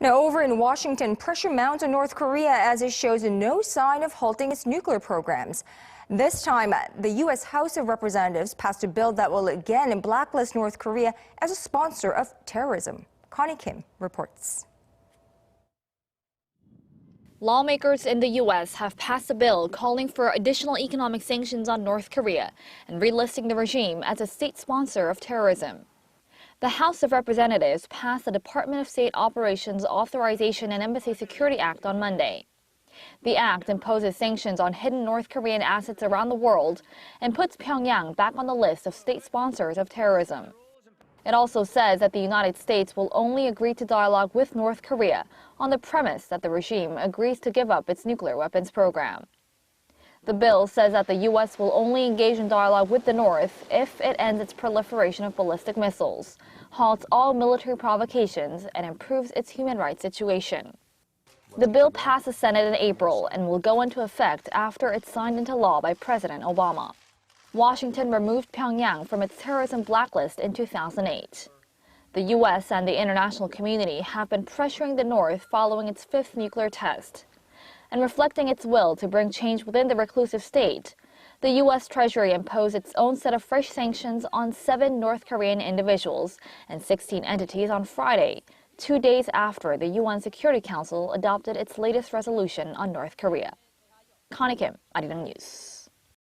Now, over in Washington, pressure mounts on North Korea as it shows no sign of halting its nuclear programs. This time, the U.S. House of Representatives passed a bill that will again blacklist North Korea as a sponsor of terrorism. Connie Kim reports. Lawmakers in the U.S. have passed a bill calling for additional economic sanctions on North Korea and relisting the regime as a state sponsor of terrorism. The House of Representatives passed the Department of State Operations Authorization and Embassy Security Act on Monday. The act imposes sanctions on hidden North Korean assets around the world and puts Pyongyang back on the list of state sponsors of terrorism. It also says that the United States will only agree to dialogue with North Korea on the premise that the regime agrees to give up its nuclear weapons program. The bill says that the U.S. will only engage in dialogue with the North if it ends its proliferation of ballistic missiles, halts all military provocations, and improves its human rights situation. The bill passed the Senate in April and will go into effect after it's signed into law by President Obama. Washington removed Pyongyang from its terrorism blacklist in 2008. The U.S. and the international community have been pressuring the North following its fifth nuclear test. And reflecting its will to bring change within the reclusive state, the U.S. Treasury imposed its own set of fresh sanctions on 7 North Korean individuals and 16 entities on Friday, 2 days after the UN Security Council adopted its latest resolution on North Korea. Connie Kim, Arirang News.